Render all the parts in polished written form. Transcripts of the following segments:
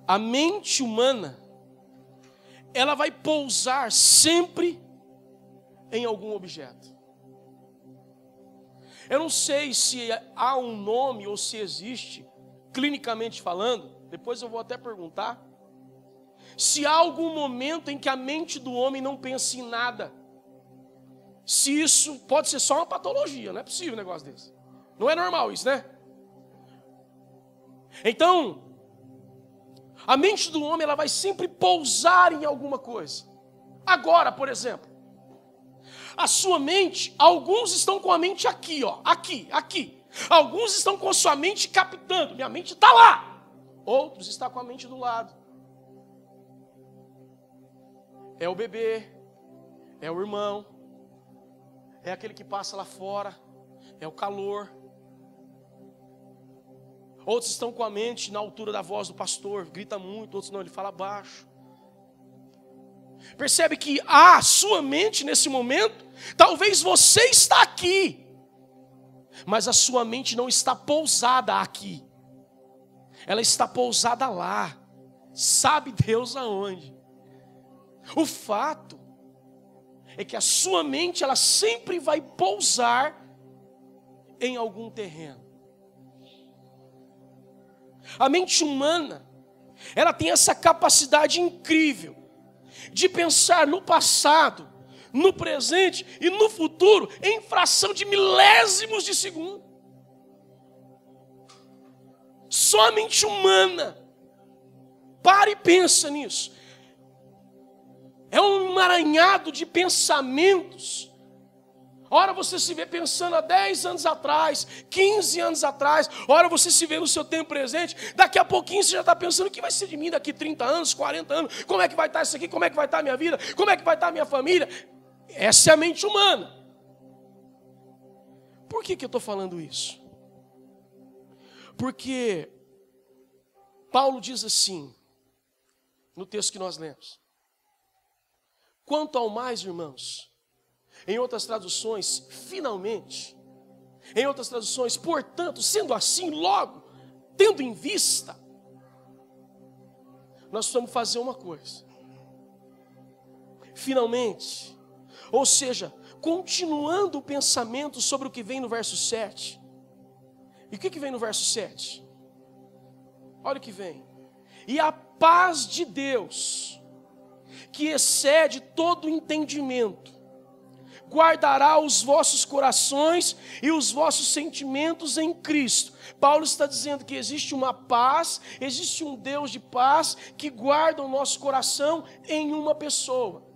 A mente humana, ela vai pousar sempre em algum objeto. Eu não sei se há um nome ou se existe, clinicamente falando, depois eu vou até perguntar, se há algum momento em que a mente do homem não pensa em nada. Se isso pode ser só uma patologia, não é possível um negócio desse. Não é normal isso, né? Então, a mente do homem, ela vai sempre pousar em alguma coisa. Agora, por exemplo, a sua mente, alguns estão com a mente aqui, ó, aqui. Alguns estão com a sua mente captando, minha mente está lá. Outros estão com a mente do lado. É o bebê, é o irmão, é aquele que passa lá fora, é o calor. Outros estão com a mente na altura da voz do pastor, grita muito, outros não, ele fala baixo. Percebe que a sua mente nesse momento, talvez você está aqui, mas a sua mente não está pousada aqui. Ela está pousada lá, sabe Deus aonde. O fato é que a sua mente, ela sempre vai pousar em algum terreno. A mente humana, ela tem essa capacidade incrível de pensar no passado, no presente e no futuro em fração de milésimos de segundo. Só a mente humana. Para e pensa nisso. É um emaranhado de pensamentos. Ora você se vê pensando há 10 anos atrás, 15 anos atrás. Ora você se vê no seu tempo presente. Daqui a pouquinho você já está pensando: o que vai ser de mim daqui 30 anos, 40 anos? Como é que vai estar isso aqui? Como é que vai estar a minha vida? Como é que vai estar a minha família? Essa é a mente humana. Por que eu estou falando isso? Porque Paulo diz assim, no texto que nós lemos: quanto ao mais, irmãos, em outras traduções, finalmente, em outras traduções, portanto, sendo assim, logo, tendo em vista, nós precisamos fazer uma coisa. Finalmente, ou seja, continuando o pensamento sobre o que vem no verso 7. E o que vem no verso 7? Olha o que vem. E a paz de Deus, que excede todo entendimento, guardará os vossos corações e os vossos sentimentos em Cristo. Paulo está dizendo que existe uma paz, existe um Deus de paz que guarda o nosso coração em uma pessoa.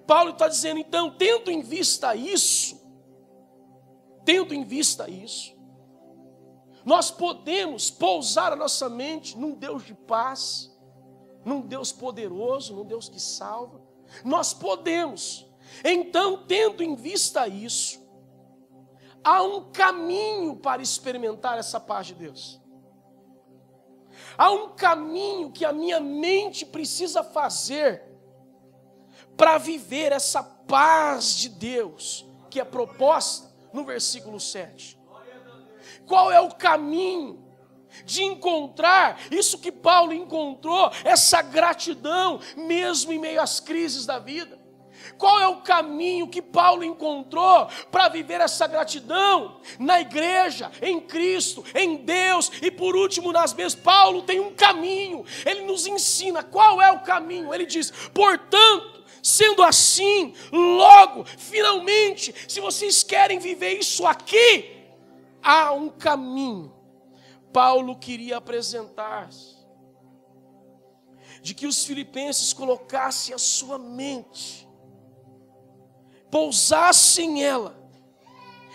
Paulo está dizendo, então, tendo em vista isso, nós podemos pousar a nossa mente num Deus de paz, num Deus poderoso, num Deus que salva. Nós podemos. Então, tendo em vista isso, há um caminho para experimentar essa paz de Deus. Há um caminho que a minha mente precisa fazer para viver essa paz de Deus que é proposta no versículo 7. Qual é o caminho de encontrar isso que Paulo encontrou, essa gratidão mesmo em meio às crises da vida? Qual é o caminho que Paulo encontrou para viver essa gratidão na igreja, em Cristo, em Deus e por último nas bênçãos? Paulo tem um caminho, ele nos ensina qual é o caminho. Ele diz, portanto, sendo assim, logo, finalmente, se vocês querem viver isso aqui, há um caminho. Paulo queria apresentar de que os filipenses colocassem a sua mente, pousassem ela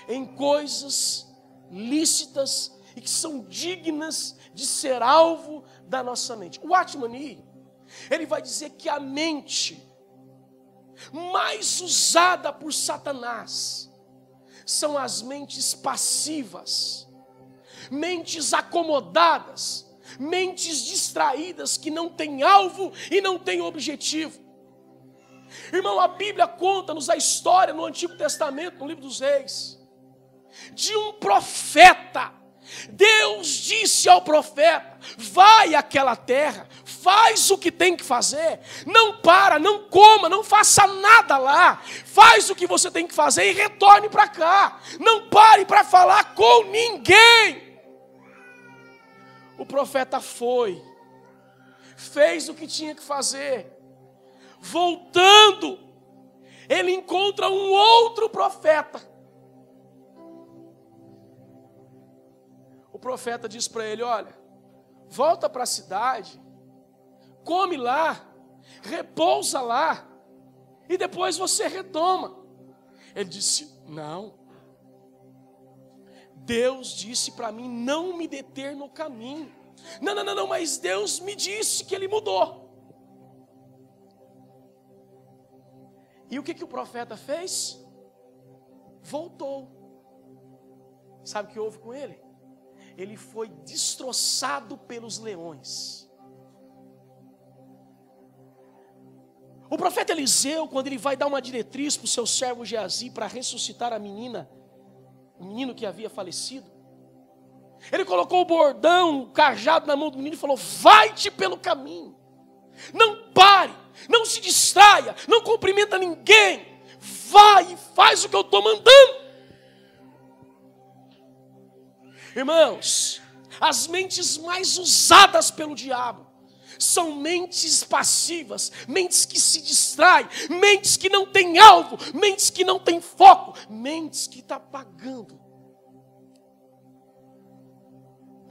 em coisas lícitas e que são dignas de ser alvo da nossa mente. O Watchman Nee, ele vai dizer que a mente mais usada por Satanás são as mentes passivas, mentes acomodadas, mentes distraídas que não têm alvo e não têm objetivo. Irmão, a Bíblia conta-nos a história no Antigo Testamento, no livro dos Reis, de um profeta Deus disse ao profeta: vai àquela terra, faz o que tem que fazer, não para, não coma, não faça nada lá, faz o que você tem que fazer e retorne para cá, não pare para falar com ninguém. O profeta foi, fez o que tinha que fazer, voltando, ele encontra um outro profeta. O profeta diz para ele: olha, volta para a cidade, come lá, repousa lá, e depois você retoma. Ele disse: não, Deus disse para mim não me deter no caminho. Não, mas Deus me disse que ele mudou. E o que o profeta fez? Voltou. Sabe o que houve com ele? Ele foi destroçado pelos leões. O profeta Eliseu, quando ele vai dar uma diretriz para o seu servo Geazi para ressuscitar a menina, o menino que havia falecido, ele colocou o bordão, o cajado na mão do menino e falou: vai-te pelo caminho, não pare, não se distraia, não cumprimenta ninguém, vai e faz o que eu estou mandando. Irmãos, as mentes mais usadas pelo diabo são mentes passivas, mentes que se distraem, mentes que não têm alvo, mentes que não têm foco, mentes que estão apagando.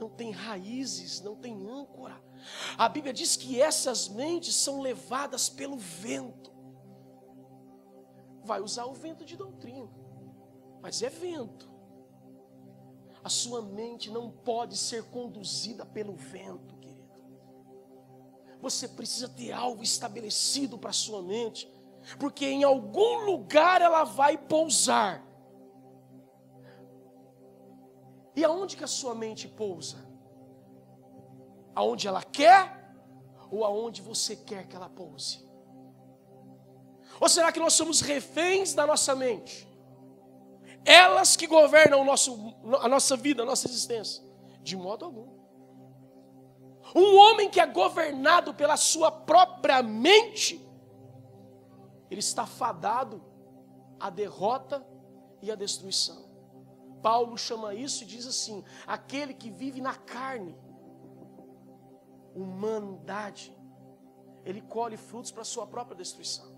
Não tem raízes, não tem âncora. A Bíblia diz que essas mentes são levadas pelo vento. Vai usar o vento de doutrina, mas é vento. A sua mente não pode ser conduzida pelo vento, querido. Você precisa ter algo estabelecido para a sua mente, porque em algum lugar ela vai pousar. E aonde que a sua mente pousa? Aonde ela quer ou aonde você quer que ela pouse? Ou será que nós somos reféns da nossa mente? Elas que governam a nossa vida, a nossa existência? De modo algum. Um homem que é governado pela sua própria mente, ele está fadado à derrota e à destruição. Paulo chama isso e diz assim: aquele que vive na carne, humanidade, ele colhe frutos para a sua própria destruição.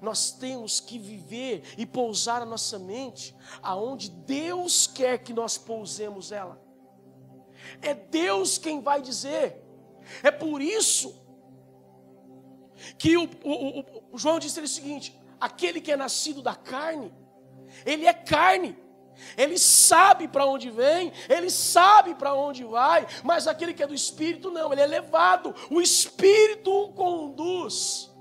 Nós temos que viver e pousar a nossa mente aonde Deus quer que nós pousemos ela. É Deus quem vai dizer. É por isso que o João disse o seguinte: aquele que é nascido da carne, ele é carne, ele sabe para onde vem, ele sabe para onde vai, mas aquele que é do Espírito não, ele é levado, o Espírito o conduz.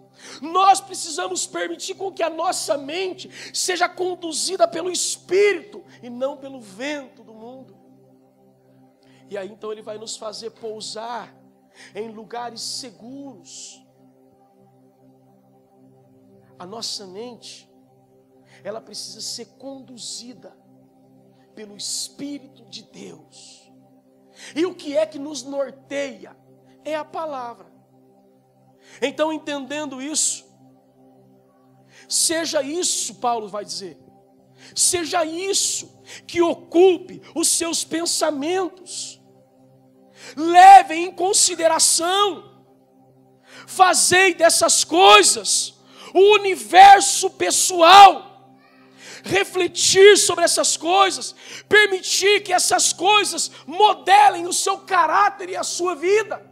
Nós precisamos permitir com que a nossa mente seja conduzida pelo Espírito e não pelo vento do mundo. E aí então ele vai nos fazer pousar em lugares seguros. A nossa mente, ela precisa ser conduzida pelo Espírito de Deus. E o que é que nos norteia? É a palavra. Então, entendendo isso, seja isso, Paulo vai dizer, seja isso que ocupe os seus pensamentos. Levem em consideração, fazei dessas coisas o universo pessoal, refletir sobre essas coisas, permitir que essas coisas modelem o seu caráter e a sua vida.